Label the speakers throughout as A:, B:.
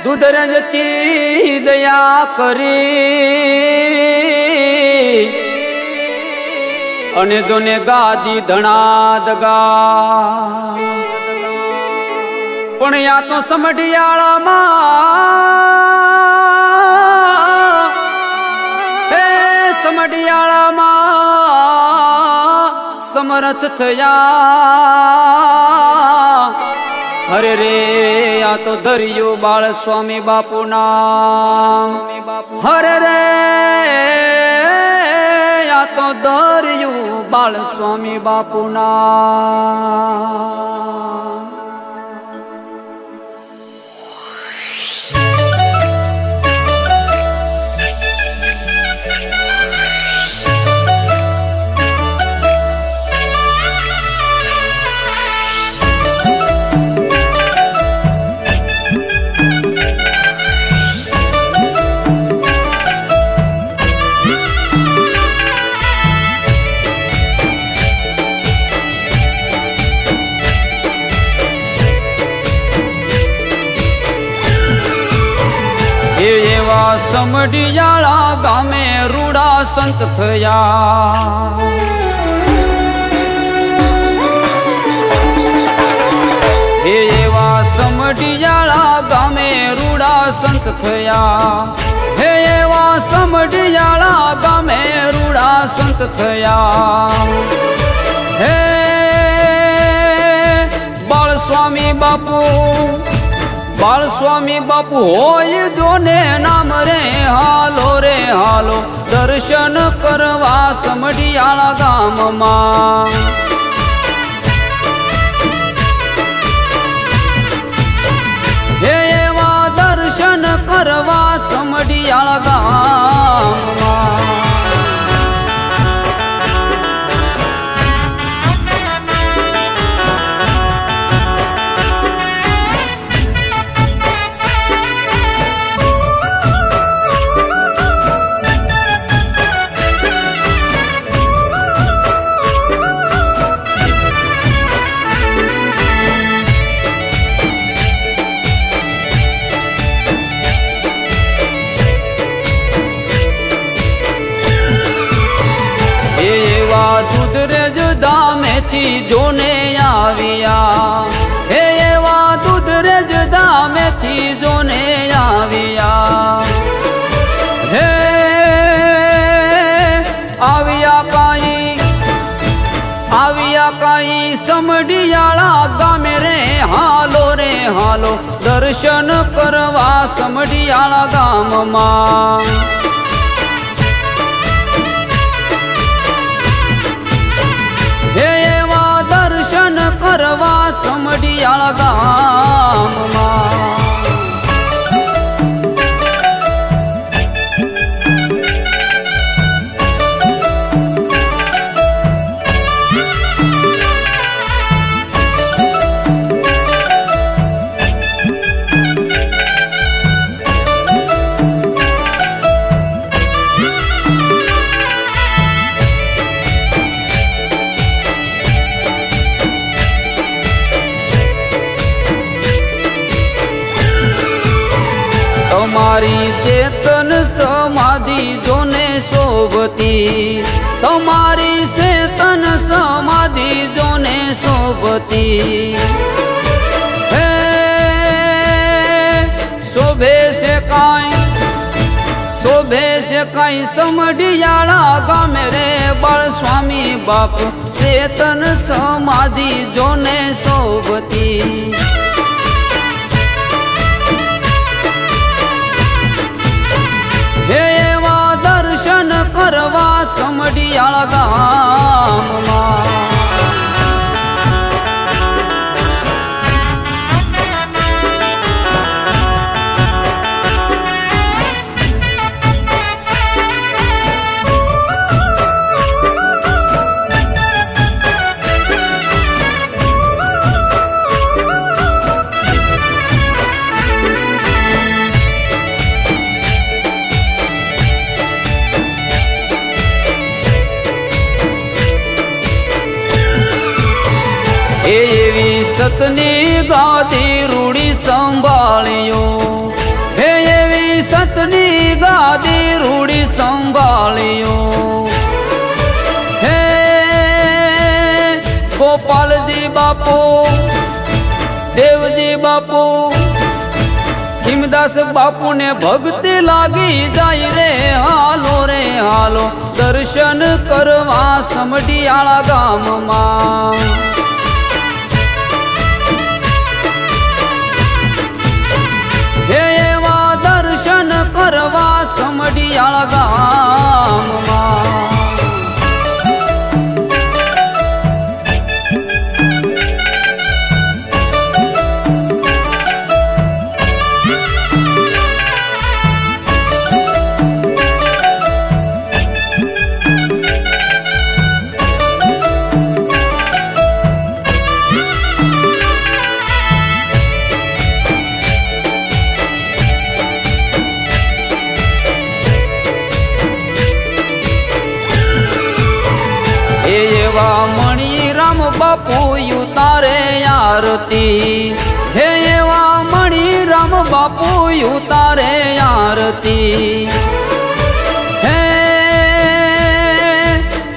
A: દૂધરજતી દયા કરી અને જોને ગાદી ધણાદ ગા પણ યા તો સમઢિયાળામાં હે સમઢિયાળામાં સમરથ થયા હરે રે આ તો ધર્યું બાળ સ્વામી બાપુ નામ હરે રે આ તો ધર્યું બાળ સ્વામી બાપુ નામ એવા સમઢિયાળા ગામે રૂડા સંત થયા એવા સમઢિયાળા ગામે રૂડા સંત થયા હે એવા સમઢિયાળા ગામે રૂડા સંત થયા હે બાળ સ્વામી બાપુ બાળ સ્વામી બાપુ હોય જોને નામ રે હાલો દર્શન કરવા સમઢિયાળા ગામમાં હે એવા દર્શન કરવા સમઢિયાળા ગામમાં દૂધરેજ ધામેથી જોને આવ્યા હે એવા દૂધરેજ ધામેથી જોને આવ્યા હે આવ્યા કાઈ સમઢિયાળા ગામે રે હાલો દર્શન કરવા સમઢિયાળા ગામમાં હે એવા દર્શન કરવા સમઢિયાળા ગામમાં તમારી ચેતન સમાધિ જોને શોભતી તમારી ચેતન સમાધિ જોને શોભતી હે શોભે છે કાંઈ સમઢિયાળા ગામે રે બાળ સ્વામી બાપ ચેતન સમાધિ જોને શોભતી હે એવા દર્શન કરવા સમઢિયાળા ગામમાં સતની ગાદી રૂડી સંભાળ્યો હે એવી સતની ગાદી રૂડી સંભાળ્યો હે ગોપાલજી બાપુ દેવજી બાપુ ખીમદાસ બાપુ ને ભક્તિ લાગી જાય રે હાલો દર્શન કરવા સમઢિયાળા ગામમાં હે એવા દર્શન કરવા સમઢિયાળા ગામમાં એવા મણિરામ બાપુ ઉતારે આરતી હે એવા મણિરામ બાપુ ઉતારે આરતી હે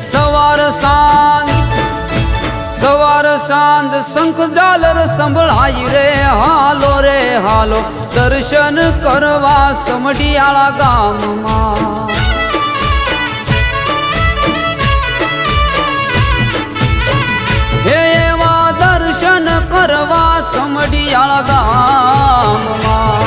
A: સવાર સાંજ શંખ ઝાલર સંભળાય રે હાલો દર્શન કરવા સમઢિયાળા ગામમાં હે એવા દર્શન કરવા સમઢિયાળા ગામમાં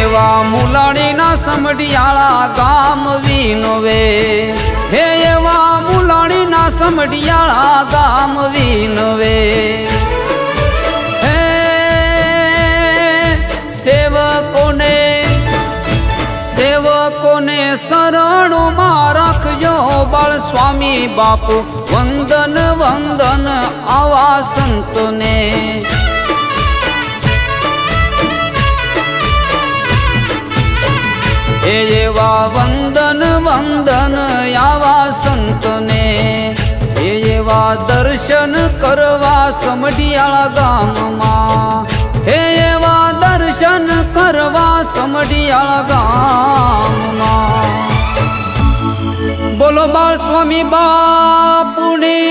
A: એવા મુલાણીના સમઢિયાળા ગામ વિનવે હે એવા મુલાણીના સમઢિયાળા ગામ વિનવે હે સેવકોને શરણોમાં રાખજો બાળ સ્વામી બાપુ વંદન આવા સંતોને એવા વંદન આવા સંતને એવા દર્શન કરવા સમઢિયાળા ગામમાં હે એવા દર્શન કરવા સમઢિયાળા ગામમાં બોલો બાળ સ્વામી બાપુની